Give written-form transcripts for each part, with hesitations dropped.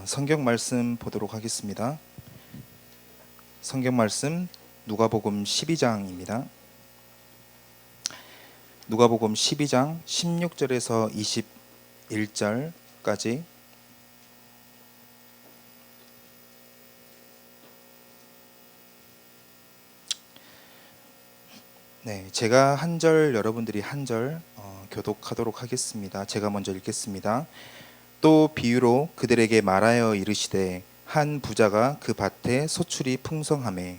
성경 말씀 보도록 하겠습니다. 성경 말씀 누가복음 12장입니다. 누가복음 12장 16절에서 21절까지 제가 한 절, 여러분들이 한 절 교독하도록 하겠습니다. 제가 먼저 읽겠습니다. 또 비유로 그들에게 말하여 이르시되 한 부자가 그 밭에 소출이 풍성하매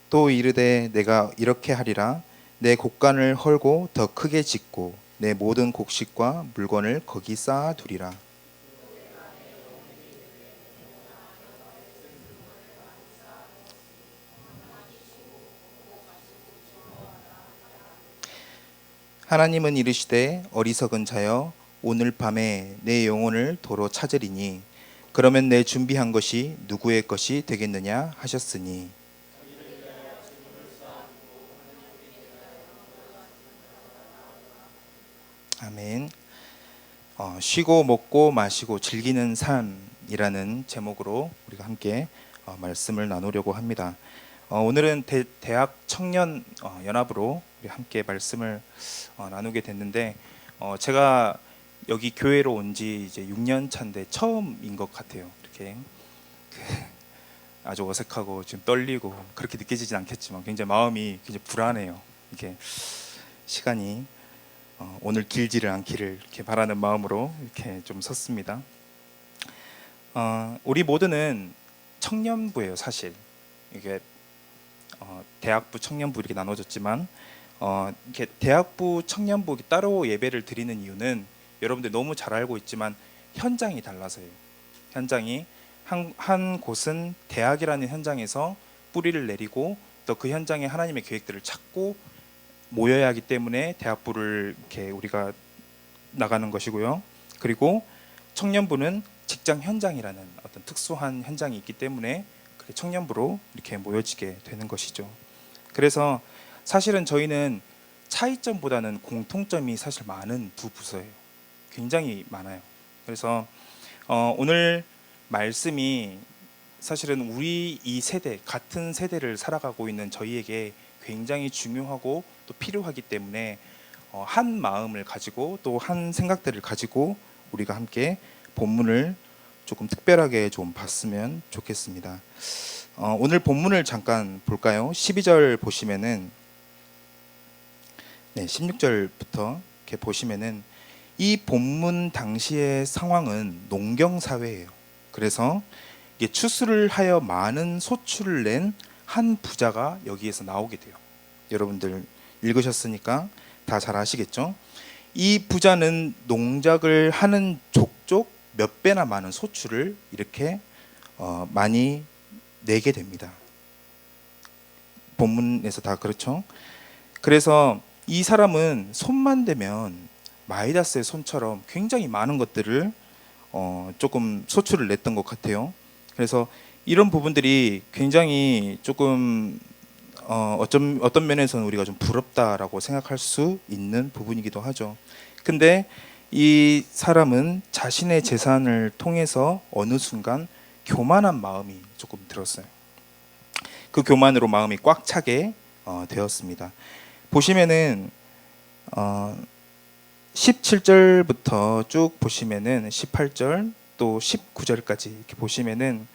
또 이르되 내가 이렇게 하리라 내 곡간을 헐고 더 크게 짓고 내 모든 곡식과 물건을 거기 쌓아 두리라. 하나님은 이르시되 어리석은 자여 오늘 밤에 내 영혼을 도로 찾으리니 그러면 내 준비한 것이 누구의 것이 되겠느냐 하셨으니 아멘. 쉬고 먹고 마시고 즐기는 삶이라는 제목으로 우리가 함께 말씀을 나누려고 합니다. 오늘은 대학 청년 연합으로 우리 함께 말씀을 나누게 됐는데 제가 여기 교회로 온 지 이제 6년 차인데 처음인 것 같아요. 이렇게 아주 어색하고 지금 떨리고 그렇게 느껴지진 않겠지만 굉장히 마음이 굉장히 불안해요. 이게 시간이 오늘 길지를 않기를 이렇게 바라는 마음으로 이렇게 좀 섰습니다. 우리 모두는 청년부예요. 사실 이게 대학부, 청년부 이렇게 나눠졌지만 이렇게 대학부, 청년부 따로 예배를 드리는 이유는 여러분들 너무 잘 알고 있지만 현장이 달라서요. 현장이 한 곳은 대학이라는 현장에서 뿌리를 내리고 또 그 현장에 하나님의 계획들을 찾고 모여야 하기 때문에 대학부를 이렇게 우리가 나가는 것이고요. 그리고 청년부는 직장 현장이라는 어떤 특수한 현장이 있기 때문에 청년부로 이렇게 모여지게 되는 것이죠. 그래서 사실은 저희는 차이점보다는 공통점이 사실 많은 두 부서예요. 굉장히 많아요. 그래서 오늘 말씀이 사실은 우리 이 세대, 같은 세대를 살아가고 있는 저희에게 굉장히 중요하고 또 필요하기 때문에 한 마음을 가지고 또 한 생각들을 가지고 우리가 함께 본문을 조금 특별하게 좀 봤으면 좋겠습니다. 오늘 본문을 잠깐 볼까요? 12절 보시면은 16절부터 이렇게 보시면은 이 본문 당시의 상황은 농경 사회예요. 그래서 이게 추수를 하여 많은 소출을 낸 한 부자가 여기에서 나오게 돼요. 여러분들 읽으셨으니까 다 잘 아시겠죠? 이 부자는 농작을 하는 족족 몇 배나 많은 소출을 이렇게 많이 내게 됩니다. 본문에서 다 그렇죠. 그래서 이 사람은 손만 대면 마이다스의 손처럼 굉장히 많은 것들을 조금 소출을 냈던 것 같아요. 그래서 이런 부분들이 굉장히 조금 어떤 면에서는 우리가 좀 부럽다라고 생각할 수 있는 부분이기도 하죠. 근데 이 사람은 자신의 재산을 통해서 어느 순간 교만한 마음이 조금 들었어요. 그 교만으로 마음이 꽉 차게 되었습니다. 보시면은 17절부터 쭉 보시면은 18절 또 19절까지 이렇게 보시면은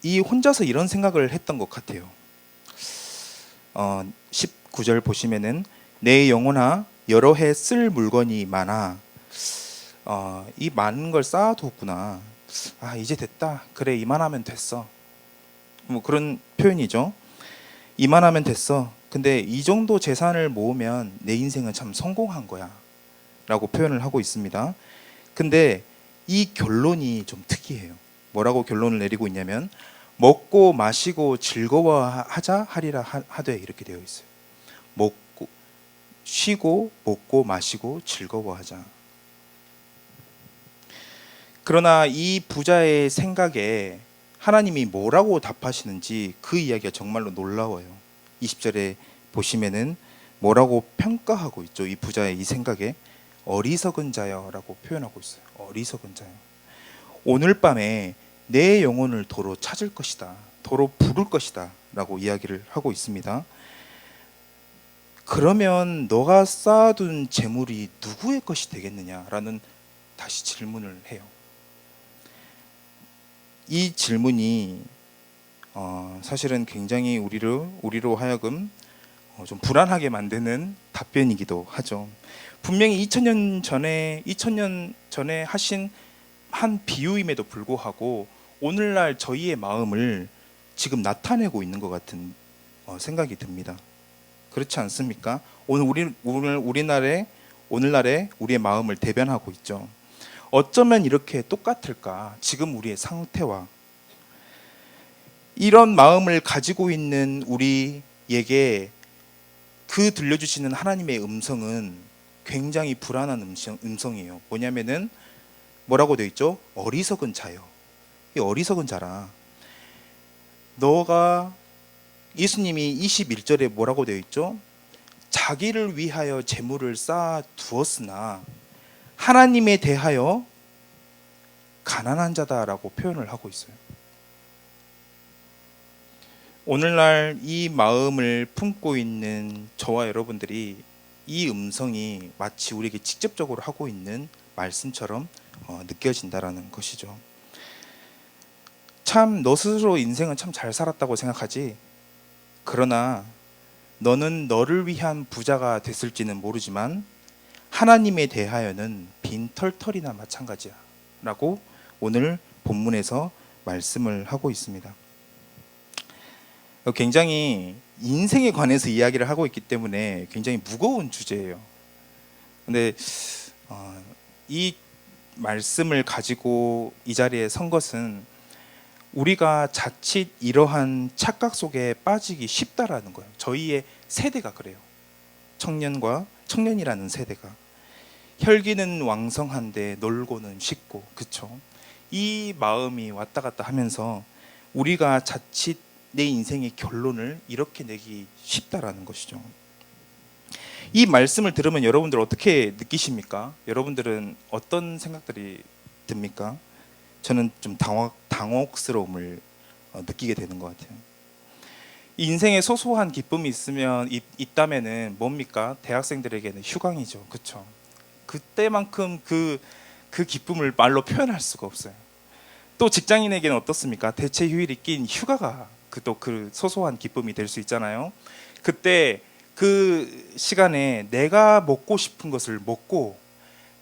이 혼자서 이런 생각을 했던 것 같아요. 19절 보시면은 내 영혼아 여러 해 쓸 물건이 많아 이 많은 걸 쌓아뒀구나. 이제 됐다. 그래 이만하면 됐어. 뭐 그런 표현이죠. 이만하면 됐어. 근데 이 정도 재산을 모으면 내 인생은 참 성공한 거야 라고 표현을 하고 있습니다. 근데 이 결론이 좀 특이해요. 뭐라고 결론을 내리고 있냐면 먹고 마시고 즐거워하자 하리라 하되 이렇게 되어 있어요. 쉬고 먹고 마시고 즐거워하자. 그러나 이 부자의 생각에 하나님이 뭐라고 답하시는지 그 이야기가 정말로 놀라워요. 20절에 보시면은 뭐라고 평가하고 있죠? 이 부자의 이 생각에 어리석은 자여라고 표현하고 있어요. 어리석은 자여. 오늘 밤에 내 영혼을 도로 찾을 것이다. 도로 부를 것이다. 라고 이야기를 하고 있습니다. 그러면 너가 쌓아둔 재물이 누구의 것이 되겠느냐라는 다시 질문을 해요. 이 질문이 사실은 굉장히 우리로 하여금 좀 불안하게 만드는 답변이기도 하죠. 분명히 2000년 전에 하신 한 비유임에도 불구하고 오늘날 저희의 마음을 지금 나타내고 있는 것 같은 생각이 듭니다. 그렇지 않습니까? 오늘날의 우리의 마음을 대변하고 있죠. 어쩌면 이렇게 똑같을까? 지금 우리의 상태와 이런 마음을 가지고 있는 우리에게 그 들려주시는 하나님의 음성은 굉장히 불안한 음성이에요. 뭐냐면은 뭐라고 되어 있죠? 어리석은 자요. 이 어리석은 자라. 너가 예수님이 21절에 뭐라고 되어 있죠? 자기를 위하여 재물을 쌓아 두었으나 하나님에 대하여 가난한 자다라고 표현을 하고 있어요. 오늘날 이 마음을 품고 있는 저와 여러분들이 이 음성이 마치 우리에게 직접적으로 하고 있는 말씀처럼 느껴진다라는 것이죠. 참 너 스스로 인생은 참 잘 살았다고 생각하지? 그러나 너는 너를 위한 부자가 됐을지는 모르지만 하나님에 대하여는 빈털털이나 마찬가지야 라고 오늘 본문에서 말씀을 하고 있습니다. 굉장히 인생에 관해서 이야기를 하고 있기 때문에 굉장히 무거운 주제예요. 근데 이 말씀을 가지고 이 자리에 선 것은 우리가 자칫 이러한 착각 속에 빠지기 쉽다라는 거예요. 저희의 세대가 그래요. 청년이라는 세대가 혈기는 왕성한데 놀고는 쉽고, 그쵸? 이 마음이 왔다 갔다 하면서 우리가 자칫 내 인생의 결론을 이렇게 내기 쉽다라는 것이죠. 이 말씀을 들으면 여러분들 어떻게 느끼십니까? 여러분들은 어떤 생각들이 듭니까? 저는 좀 당혹스러움을 느끼게 되는 것 같아요. 인생에 소소한 기쁨이 있다면은 뭡니까? 대학생들에게는 휴강이죠. 그렇죠? 그때만큼 그 기쁨을 말로 표현할 수가 없어요. 또 직장인에게는 어떻습니까? 대체 휴일이 낀 휴가가 그 소소한 기쁨이 될 수 있잖아요. 그때 그 시간에 내가 먹고 싶은 것을 먹고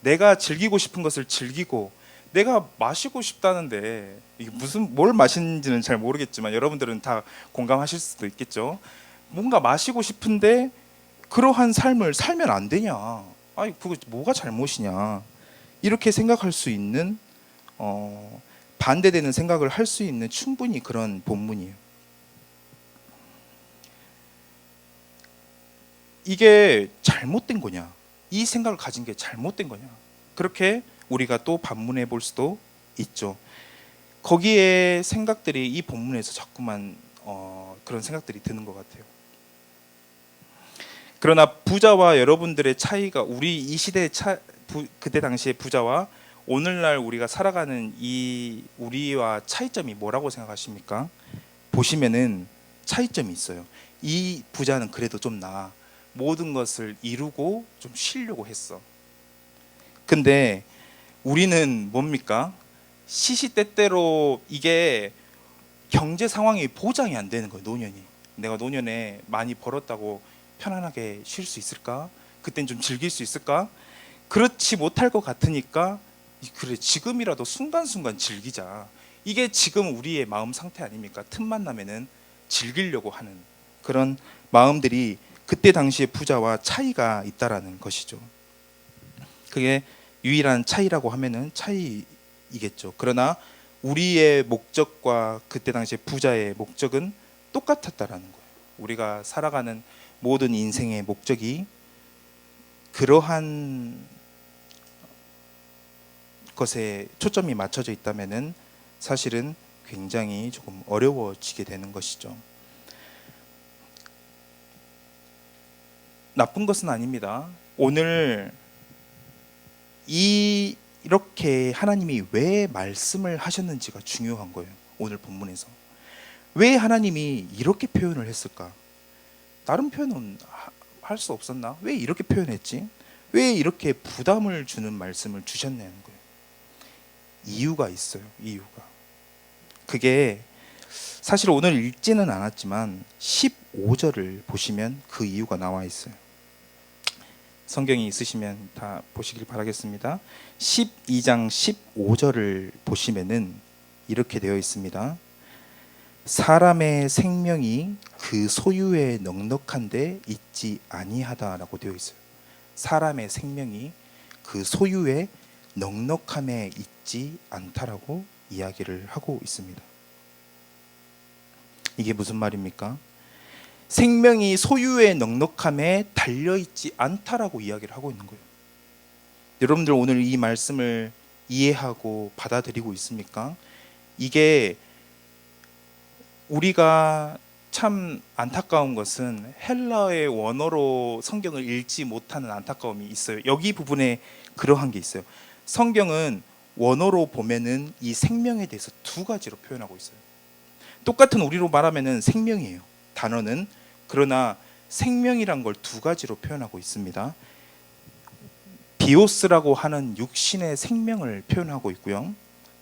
내가 즐기고 싶은 것을 즐기고 내가 마시고 싶다는데 이게 뭘 마시는지는 잘 모르겠지만 여러분들은 다 공감하실 수도 있겠죠. 뭔가 마시고 싶은데 그러한 삶을 살면 안 되냐? 아니 그거 뭐가 잘못이냐? 이렇게 생각할 수 있는 반대되는 생각을 할 수 있는 충분히 그런 본문이에요. 이게 잘못된 거냐? 이 생각을 가진 게 잘못된 거냐? 그렇게 우리가 또 반문해 볼 수도 있죠. 거기에 생각들이 이 본문에서 자꾸만 그런 생각들이 드는 것 같아요. 그러나 부자와 여러분들의 차이가 우리 이 시대의 그때 당시의 부자와 오늘날 우리가 살아가는 이 우리와 차이점이 뭐라고 생각하십니까? 보시면은 차이점이 있어요. 이 부자는 그래도 좀 나아. 모든 것을 이루고 좀 쉬려고 했어. 근데 우리는 뭡니까? 시시때때로 이게 경제 상황이 보장이 안 되는 거예요. 노년이. 내가 노년에 많이 벌었다고 편안하게 쉴 수 있을까? 그땐 좀 즐길 수 있을까? 그렇지 못할 것 같으니까 그래 지금이라도 순간순간 즐기자. 이게 지금 우리의 마음 상태 아닙니까? 틈만 나면은 즐기려고 하는 그런 마음들이 그때 당시의 부자와 차이가 있다라는 것이죠. 그게 유일한 차이라고 하면은 차이이겠죠. 그러나 우리의 목적과 그때 당시의 부자의 목적은 똑같았다라는 거예요. 우리가 살아가는 모든 인생의 목적이 그러한 것에 초점이 맞춰져 있다면은 사실은 굉장히 조금 어려워지게 되는 것이죠. 나쁜 것은 아닙니다. 오늘 이렇게 하나님이 왜 말씀을 하셨는지가 중요한 거예요. 오늘 본문에서 왜 하나님이 이렇게 표현을 했을까? 다른 표현은 할 수 없었나? 왜 이렇게 표현했지? 왜 이렇게 부담을 주는 말씀을 주셨냐는 거예요. 이유가 있어요. 이유가. 그게 사실 오늘 읽지는 않았지만 15절을 보시면 그 이유가 나와 있어요. 성경이 있으시면 다 보시길 바라겠습니다. 12장 15절을 보시면은 이렇게 되어 있습니다. 사람의 생명이 그 소유에 넉넉한데 있지 아니하다라고 되어 있어요. 사람의 생명이 그 소유에 넉넉함에 있지 않다라고 이야기를 하고 있습니다. 이게 무슨 말입니까? 생명이 소유의 넉넉함에 달려있지 않다라고 이야기를 하고 있는 거예요. 여러분들 오늘 이 말씀을 이해하고 받아들이고 있습니까? 이게 우리가 참 안타까운 것은 헬라어의 원어로 성경을 읽지 못하는 안타까움이 있어요. 여기 부분에 그러한 게 있어요. 성경은 원어로 보면은 이 생명에 대해서 두 가지로 표현하고 있어요. 똑같은 우리로 말하면은 생명이에요. 단어는. 그러나 생명이란 걸 두 가지로 표현하고 있습니다. 비오스라고 하는 육신의 생명을 표현하고 있고요.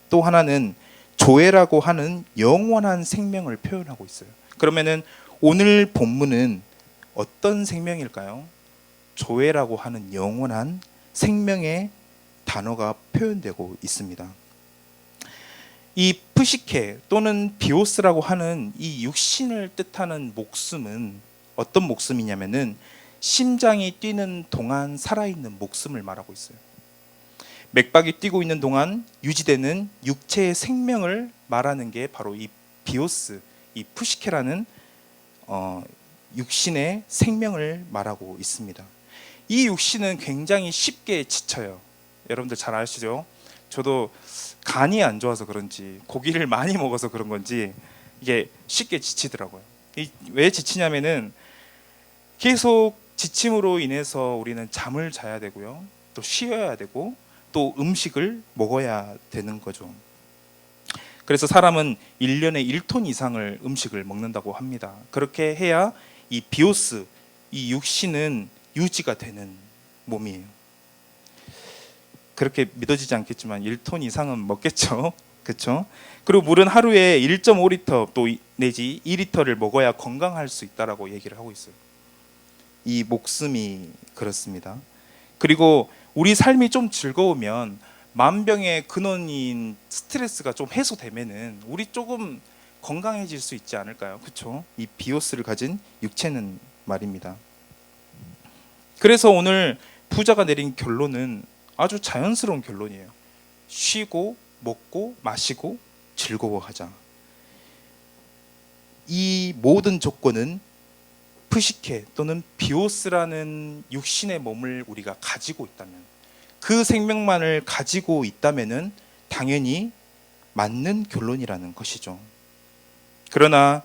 또 하나는 조에라고 하는 영원한 생명을 표현하고 있어요. 그러면은 오늘 본문은 어떤 생명일까요? 조에라고 하는 영원한 생명의 단어가 표현되고 있습니다. 이 프시케 또는 비오스라고 하는 이 육신을 뜻하는 목숨은 어떤 목숨이냐면은 심장이 뛰는 동안 살아있는 목숨을 말하고 있어요. 맥박이 뛰고 있는 동안 유지되는 육체의 생명을 말하는 게 바로 이 비오스, 이 푸시케라는 육신의 생명을 말하고 있습니다. 이 육신은 굉장히 쉽게 지쳐요. 여러분들 잘 아시죠? 저도 간이 안 좋아서 그런지 고기를 많이 먹어서 그런 건지 이게 쉽게 지치더라고요. 왜 지치냐면은 계속 지침으로 인해서 우리는 잠을 자야 되고요. 또 쉬어야 되고 또 음식을 먹어야 되는 거죠. 그래서 사람은 1년에 1톤 이상을 음식을 먹는다고 합니다. 그렇게 해야 이 비오스, 이 육신은 유지가 되는 몸이에요. 그렇게 믿어지지 않겠지만 1톤 이상은 먹겠죠. 그렇죠? 그리고 물은 하루에 1.5리터 또 내지 2리터를 먹어야 건강할 수 있다라고 얘기를 하고 있어요. 이 목숨이 그렇습니다. 그리고 우리 삶이 좀 즐거우면 만병의 근원인 스트레스가 좀 해소되면은 우리 조금 건강해질 수 있지 않을까요? 그렇죠? 이 비오스를 가진 육체는 말입니다. 그래서 오늘 부자가 내린 결론은 아주 자연스러운 결론이에요. 쉬고 먹고 마시고 즐거워하자. 이 모든 조건은 프시케 또는 비오스라는 육신의 몸을 우리가 가지고 있다면, 그 생명만을 가지고 있다면은 당연히 맞는 결론이라는 것이죠. 그러나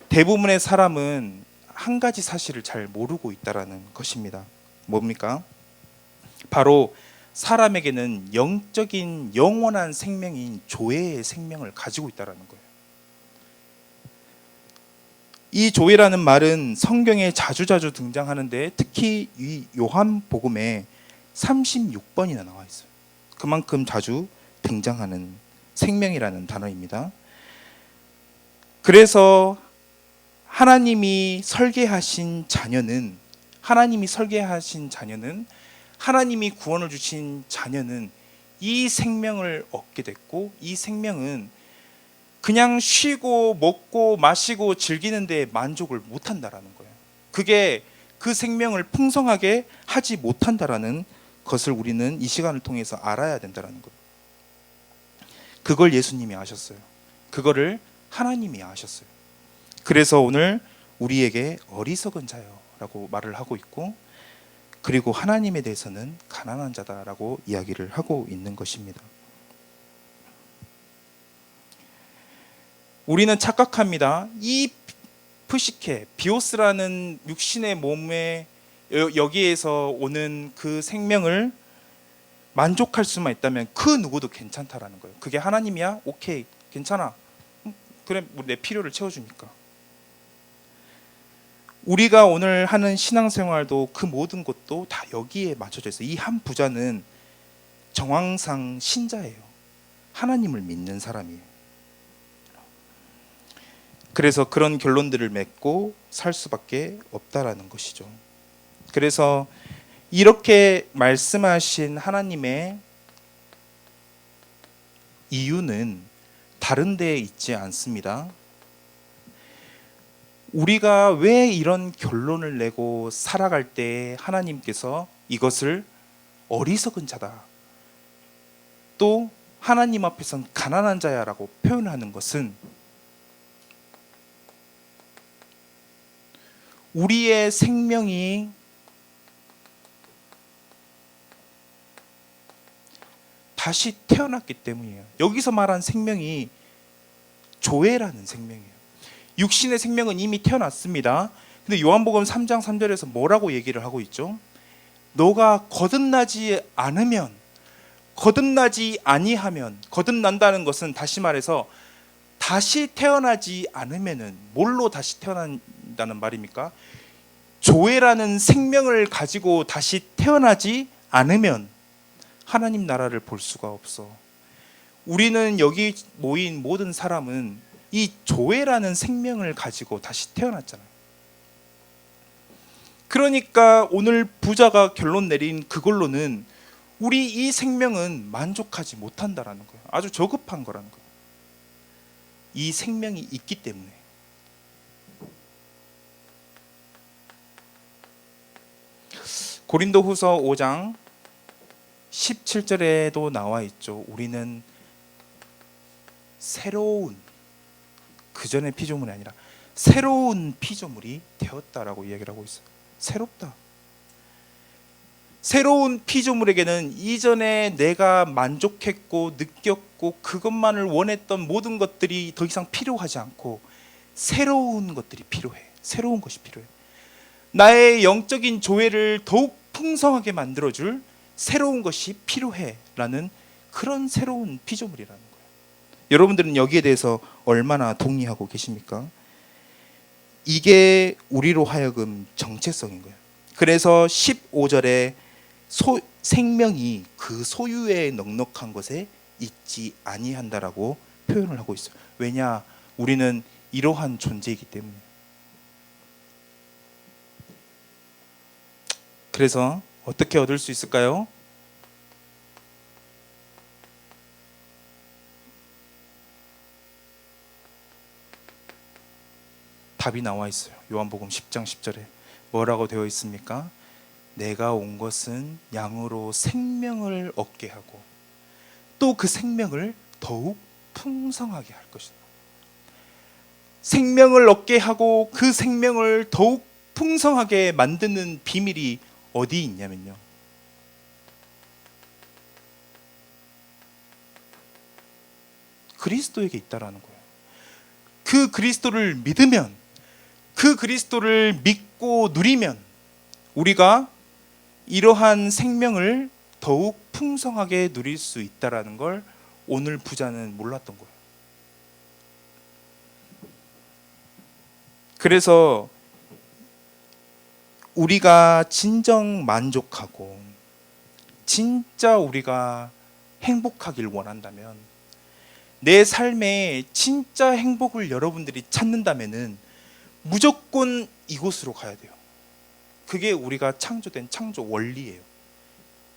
대부분의 사람은 한 가지 사실을 잘 모르고 있다라는 것입니다. 뭡니까? 바로 사람에게는 영적인 영원한 생명인 조회의 생명을 가지고 있다라는 거예요. 이 조회라는 말은 성경에 자주자주 등장하는데 특히 이 요한복음에 36번이나 나와 있어요. 그만큼 자주 등장하는 생명이라는 단어입니다. 그래서 하나님이 설계하신 자녀는 하나님이 구원을 주신 자녀는 이 생명을 얻게 됐고, 이 생명은 그냥 쉬고 먹고 마시고 즐기는 데 만족을 못한다라는 거예요. 그게 그 생명을 풍성하게 하지 못한다라는 것을 우리는 이 시간을 통해서 알아야 된다는 거예요. 그걸 예수님이 아셨어요. 그거를 하나님이 아셨어요. 그래서 오늘 우리에게 어리석은 자여라고 말을 하고 있고, 그리고 하나님에 대해서는 가난한 자다라고 이야기를 하고 있는 것입니다. 우리는 착각합니다. 이 프시케 비오스라는 육신의 몸에 여기에서 오는 그 생명을 만족할 수만 있다면 그 누구도 괜찮다라는 거예요. 그게 하나님이야? 오케이, 괜찮아. 그래, 내 필요를 채워주니까. 우리가 오늘 하는 신앙생활도 그 모든 것도 다 여기에 맞춰져 있어요. 이 한 부자는 정황상 신자예요. 하나님을 믿는 사람이에요. 그래서 그런 결론들을 맺고 살 수밖에 없다라는 것이죠. 그래서 이렇게 말씀하신 하나님의 이유는 다른 데에 있지 않습니다. 우리가 왜 이런 결론을 내고 살아갈 때 하나님께서 이것을 어리석은 자다, 또 하나님 앞에선 가난한 자야라고 표현하는 것은 우리의 생명이 다시 태어났기 때문이에요. 여기서 말한 생명이 조회라는 생명이에요. 육신의 생명은 이미 태어났습니다. 근데 요한복음 3장 3절에서 뭐라고 얘기를 하고 있죠? 너가 거듭나지 않으면, 거듭나지 아니하면, 거듭난다는 것은 다시 말해서 다시 태어나지 않으면은 뭘로 다시 태어난다는 말입니까? 조회라는 생명을 가지고 다시 태어나지 않으면 하나님 나라를 볼 수가 없어. 우리는 여기 모인 모든 사람은 이 조회라는 생명을 가지고 다시 태어났잖아요. 그러니까 오늘 부자가 결론 내린 그걸로는 우리 이 생명은 만족하지 못한다라는 거예요. 아주 저급한 거라는 거예요. 이 생명이 있기 때문에. 고린도후서 5장 17절에도 나와 있죠. 우리는 새로운, 그 전의 피조물이 아니라 새로운 피조물이 되었다라고 이야기를 하고 있어요. 새롭다. 새로운 피조물에게는 이전에 내가 만족했고 느꼈고 그것만을 원했던 모든 것들이 더 이상 필요하지 않고 새로운 것들이 필요해. 새로운 것이 필요해. 나의 영적인 조회를 더욱 풍성하게 만들어줄 새로운 것이 필요해 라는 그런 새로운 피조물이라는 거예요. 여러분들은 여기에 대해서 얼마나 동의하고 계십니까? 이게 우리로 하여금 정체성인 거예요. 그래서 15절에 생명이 그 소유의 넉넉한 것에 있지 아니한다라고 표현을 하고 있어요. 왜냐? 우리는 이러한 존재이기 때문에. 그래서 어떻게 얻을 수 있을까요? 답이 나와 있어요. 요한복음 10장 10절에 뭐라고 되어 있습니까? 내가 온 것은 양으로 생명을 얻게 하고 또 그 생명을 더욱 풍성하게 할 것이다. 생명을 얻게 하고 그 생명을 더욱 풍성하게 만드는 비밀이 어디 있냐면요, 그리스도에게 있다라는 거예요. 그 그리스도를 믿으면, 그 그리스도를 믿고 누리면 우리가 이러한 생명을 더욱 풍성하게 누릴 수 있다라는 걸 오늘 부자는 몰랐던 거예요. 그래서 우리가 진정 만족하고 진짜 우리가 행복하길 원한다면, 내 삶에 진짜 행복을 여러분들이 찾는다면은 무조건 이곳으로 가야 돼요. 그게 우리가 창조된 창조 원리예요.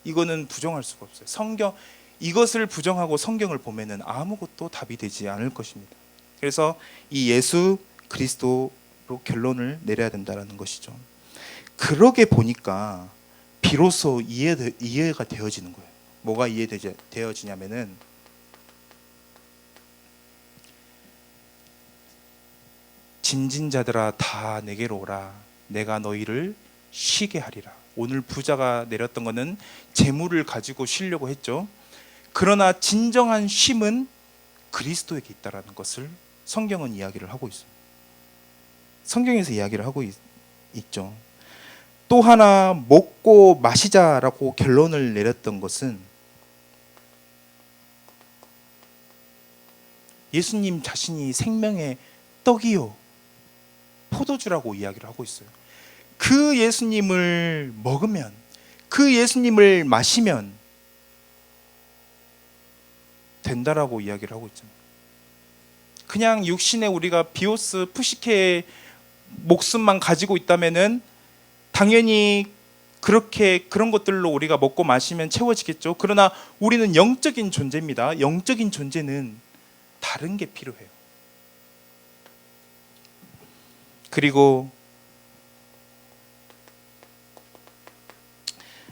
이거는 부정할 수가 없어요. 성경, 이것을 부정하고 성경을 보면은 아무것도 답이 되지 않을 것입니다. 그래서 이 예수 그리스도로 결론을 내려야 된다는 것이죠. 그러게 보니까 비로소 이해가 되어지는 거예요. 뭐가 이해되어지냐면은, 짐진 자들아 다 내게로 오라, 내가 너희를 쉬게 하리라. 오늘 부자가 내렸던 것은 재물을 가지고 쉬려고 했죠. 그러나 진정한 쉼은 그리스도에게 있다라는 것을 성경은 이야기를 하고 있습니다. 성경에서 이야기를 하고 있죠. 또 하나 먹고 마시자라고 결론을 내렸던 것은 예수님 자신이 생명의 떡이요 포도주라고 이야기를 하고 있어요. 그 예수님을 먹으면, 그 예수님을 마시면 된다라고 이야기를 하고 있잖아요. 그냥 육신에 우리가 비오스 푸시케의 목숨만 가지고 있다면은 당연히 그렇게 그런 것들로 우리가 먹고 마시면 채워지겠죠. 그러나 우리는 영적인 존재입니다. 영적인 존재는 다른 게 필요해요. 그리고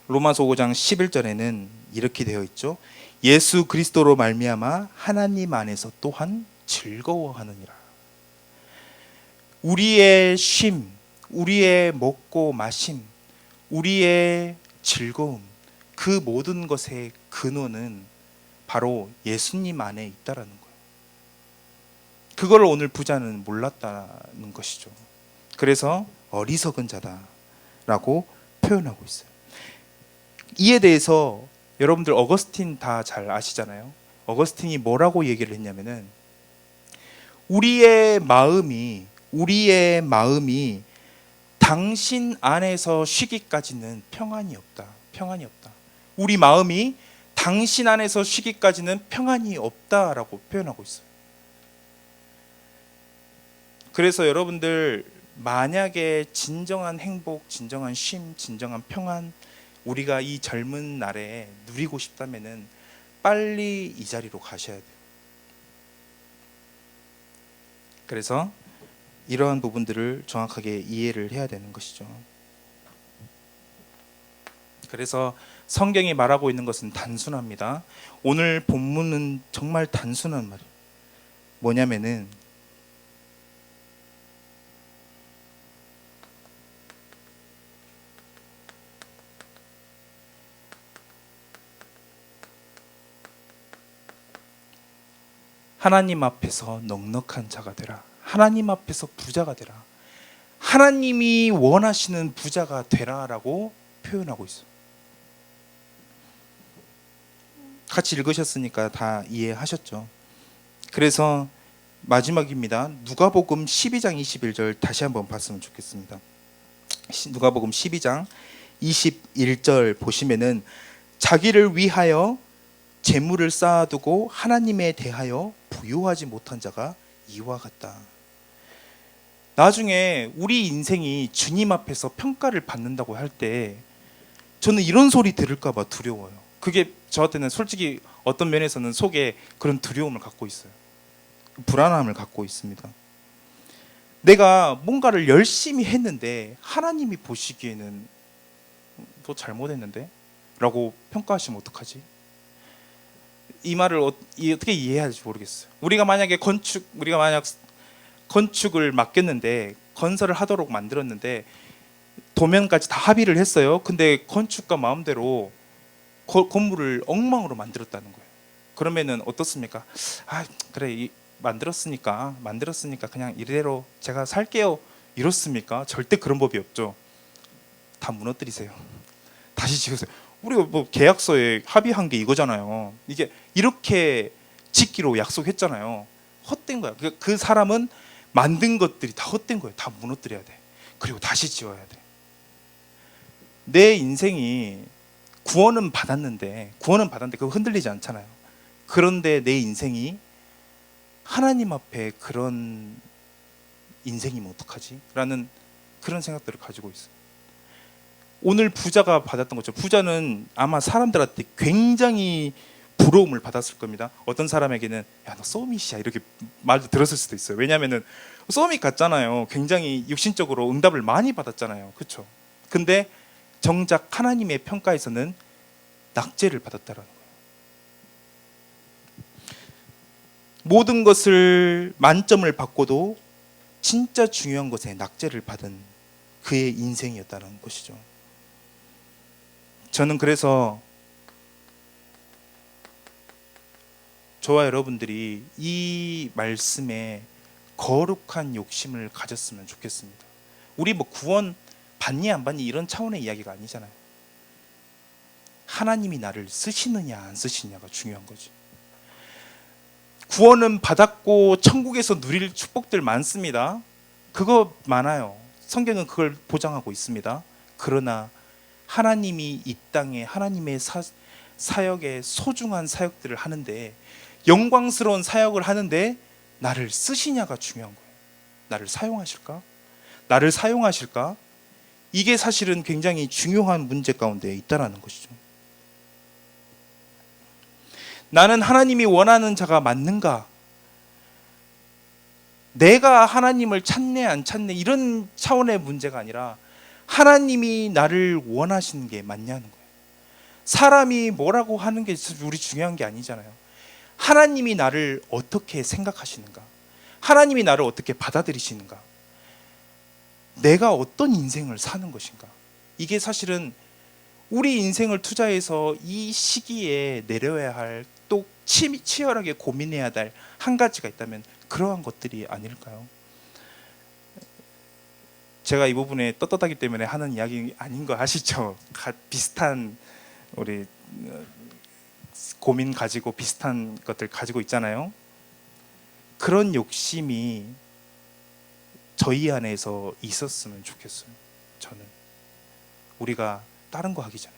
로마서 5장 11절에는 이렇게 되어 있죠. 예수 그리스도로 말미암아 하나님 안에서 또한 즐거워하느니라. 우리의 쉼, 우리의 먹고 마심, 우리의 즐거움, 그 모든 것의 근원은 바로 예수님 안에 있다라는 거예요. 그걸 오늘 부자는 몰랐다는 것이죠. 그래서 어리석은 자다라고 표현하고 있어요. 이에 대해서 여러분들 어거스틴 다 잘 아시잖아요. 어거스틴이 뭐라고 얘기를 했냐면은 우리의 마음이 당신 안에서 쉬기까지는 평안이 없다. 평안이 없다. 우리 마음이 당신 안에서 쉬기까지는 평안이 없다라고 표현하고 있어요. 그래서 여러분들 만약에 진정한 행복, 진정한 쉼, 진정한 평안 우리가 이 젊은 날에 누리고 싶다면은 빨리 이 자리로 가셔야 돼요. 그래서 이러한 부분들을 정확하게 이해를 해야 되는 것이죠. 그래서 성경이 말하고 있는 것은 단순합니다. 오늘 본문은 정말 단순한 말이에요. 뭐냐면은 하나님 앞에서 넉넉한 자가 되라. 하나님 앞에서 부자가 되라. 하나님이 원하시는 부자가 되라라고 표현하고 있어요. 같이 읽으셨으니까 다 이해하셨죠. 그래서 마지막입니다. 누가복음 12장 21절 다시 한번 봤으면 좋겠습니다. 누가복음 12장 21절 보시면은 자기를 위하여 재물을 쌓아두고 하나님에 대하여 부요하지 못한 자가 이와 같다. 나중에 우리 인생이 주님 앞에서 평가를 받는다고 할 때 저는 이런 소리 들을까 봐 두려워요. 그게 저한테는 솔직히 어떤 면에서는 속에 그런 두려움을 갖고 있어요. 불안함을 갖고 있습니다. 내가 뭔가를 열심히 했는데 하나님이 보시기에는 너 잘못했는데? 라고 평가하시면 어떡하지? 이 말을 어떻게 이해해야 할지 모르겠어요. 우리가 만약 건축을 맡겼는데 건설을 하도록 만들었는데 도면까지 다 합의를 했어요. 근데 건축가 마음대로 건물을 엉망으로 만들었다는 거예요. 그러면은 어떻습니까? 아 그래 만들었으니까 그냥 이대로 제가 살게요. 이렇습니까? 절대 그런 법이 없죠. 다 무너뜨리세요. 다시 지으세요. 우리가 뭐 계약서에 합의한 게 이거잖아요. 이게 이렇게 짓기로 약속했잖아요. 헛된 거야. 그 사람은 만든 것들이 다 헛된 거예요. 다 무너뜨려야 돼. 그리고 다시 지어야 돼. 내 인생이 구원은 받았는데 그거 흔들리지 않잖아요. 그런데 내 인생이 하나님 앞에 그런 인생이면 어떡하지? 라는 그런 생각들을 가지고 있어요. 오늘 부자가 받았던 것처럼 부자는 아마 사람들한테 굉장히 부러움을 받았을 겁니다. 어떤 사람에게는 야 너 소밋이야 이렇게 말도 들었을 수도 있어요. 왜냐하면은 소밋 같잖아요. 굉장히 육신적으로 응답을 많이 받았잖아요. 그렇죠? 근데 정작 하나님의 평가에서는 낙제를 받았다라는 거예요. 모든 것을 만점을 받고도 진짜 중요한 것에 낙제를 받은 그의 인생이었다는 것이죠. 저는 그래서 저와 여러분들이 이 말씀에 거룩한 욕심을 가졌으면 좋겠습니다. 우리 뭐 구원 받니 안 받니 이런 차원의 이야기가 아니잖아요. 하나님이 나를 쓰시느냐 안 쓰시느냐가 중요한 거지. 구원은 받았고 천국에서 누릴 축복들 많습니다. 그거 많아요. 성경은 그걸 보장하고 있습니다. 그러나 하나님이 이 땅에 하나님의 사역에 소중한 사역들을 하는데, 영광스러운 사역을 하는데 나를 쓰시냐가 중요한 거예요. 나를 사용하실까? 나를 사용하실까? 이게 사실은 굉장히 중요한 문제 가운데 있다라는 것이죠. 나는 하나님이 원하는 자가 맞는가? 내가 하나님을 찾네 안 찾네 이런 차원의 문제가 아니라 하나님이 나를 원하시는 게 맞냐는 거예요. 사람이 뭐라고 하는 게 우리 중요한 게 아니잖아요. 하나님이 나를 어떻게 생각하시는가? 하나님이 나를 어떻게 받아들이시는가? 내가 어떤 인생을 사는 것인가? 이게 사실은 우리 인생을 투자해서 이 시기에 내려야 할, 또 치열하게 고민해야 될 한 가지가 있다면 그러한 것들이 아닐까요? 제가 이 부분에 떳떳하기 때문에 하는 이야기 아닌 거 아시죠? 비슷한 우리 고민 가지고 비슷한 것들 가지고 있잖아요. 그런 욕심이 저희 안에서 있었으면 좋겠어요. 저는 우리가 다른 거 하기 전에.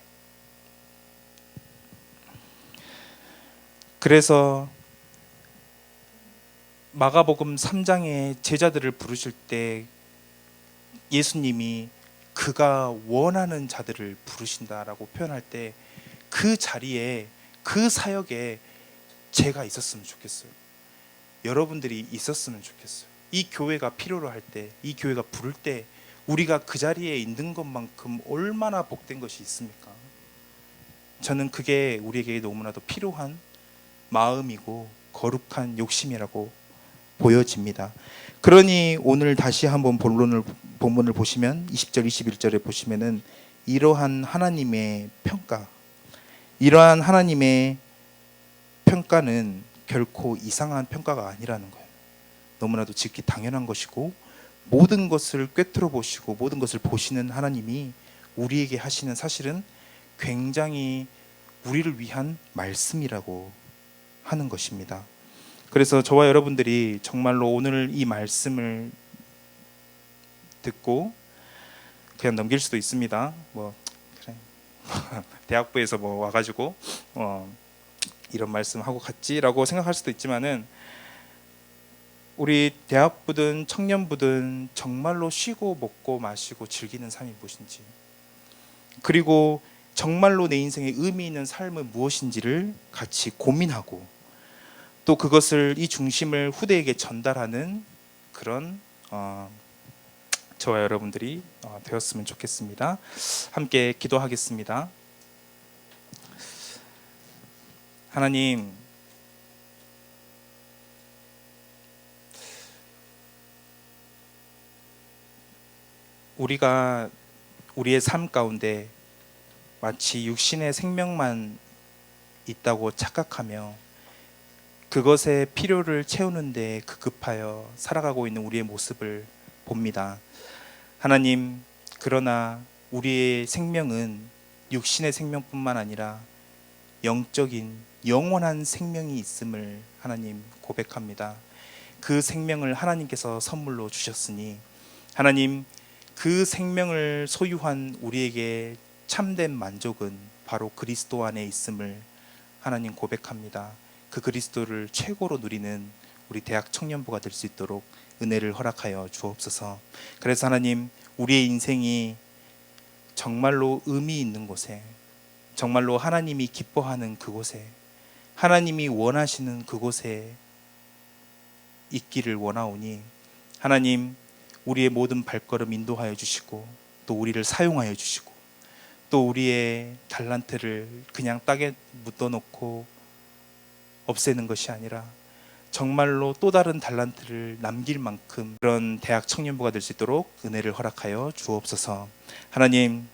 그래서 마가복음 3장에 제자들을 부르실 때 예수님이 그가 원하는 자들을 부르신다라고 표현할 때 그 자리에, 그 사역에 제가 있었으면 좋겠어요. 여러분들이 있었으면 좋겠어요. 이 교회가 필요로 할 때, 이 교회가 부를 때 우리가 그 자리에 있는 것만큼 얼마나 복된 것이 있습니까? 저는 그게 우리에게 너무나도 필요한 마음이고 거룩한 욕심이라고 보여집니다. 그러니 오늘 다시 한번 본문을 보시면 20절 21절에 보시면은 이러한 하나님의 평가, 이러한 하나님의 평가는 결코 이상한 평가가 아니라는 거예요. 너무나도 지극히 당연한 것이고, 모든 것을 꿰뚫어 보시고 모든 것을 보시는 하나님이 우리에게 하시는, 사실은 굉장히 우리를 위한 말씀이라고 하는 것입니다. 그래서 저와 여러분들이 정말로 오늘 이 말씀을 듣고 그냥 넘길 수도 있습니다. 뭐 그래. 대학부에서 뭐 와가지고 이런 말씀하고 갔지라고 생각할 수도 있지만은, 우리 대학부든 청년부든 정말로 쉬고 먹고 마시고 즐기는 삶이 무엇인지, 그리고 정말로 내 인생에 의미 있는 삶은 무엇인지를 같이 고민하고, 또 그것을, 이 중심을 후대에게 전달하는 그런 저와 여러분들이 되었으면 좋겠습니다. 함께 기도하겠습니다. 하나님, 우리가 우리의 삶 가운데 마치 육신의 생명만 있다고 착각하며 그것의 필요를 채우는데 급급하여 살아가고 있는 우리의 모습을 봅니다. 하나님, 그러나 우리의 생명은 육신의 생명뿐만 아니라 영적인 영원한 생명이 있음을 하나님 고백합니다. 그 생명을 하나님께서 선물로 주셨으니, 하나님, 그 생명을 소유한 우리에게 참된 만족은 바로 그리스도 안에 있음을 하나님 고백합니다. 그 그리스도를 최고로 누리는 우리 대학 청년부가 될 수 있도록 은혜를 허락하여 주옵소서. 그래서 하나님, 우리의 인생이 정말로 의미 있는 곳에, 정말로 하나님이 기뻐하는 그곳에, 하나님이 원하시는 그곳에 있기를 원하오니, 하나님, 우리의 모든 발걸음 인도하여 주시고, 또 우리를 사용하여 주시고, 또 우리의 달란트를 그냥 땅에 묻어놓고 없애는 것이 아니라 정말로 또 다른 달란트를 남길 만큼 그런 대학 청년부가 될 수 있도록 은혜를 허락하여 주옵소서. 하나님,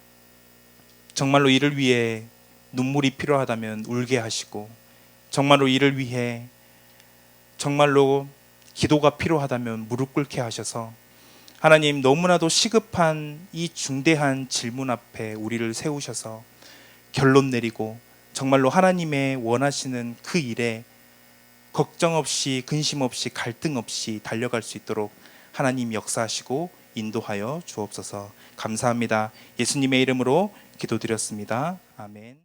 정말로 이를 위해 눈물이 필요하다면 울게 하시고, 정말로 이를 위해 정말로 기도가 필요하다면 무릎 꿇게 하셔서 하나님, 너무나도 시급한 이 중대한 질문 앞에 우리를 세우셔서 결론 내리고 정말로 하나님의 원하시는 그 일에 걱정 없이, 근심 없이, 갈등 없이 달려갈 수 있도록 하나님 역사하시고 인도하여 주옵소서. 감사합니다. 예수님의 이름으로 기도드렸습니다. 아멘.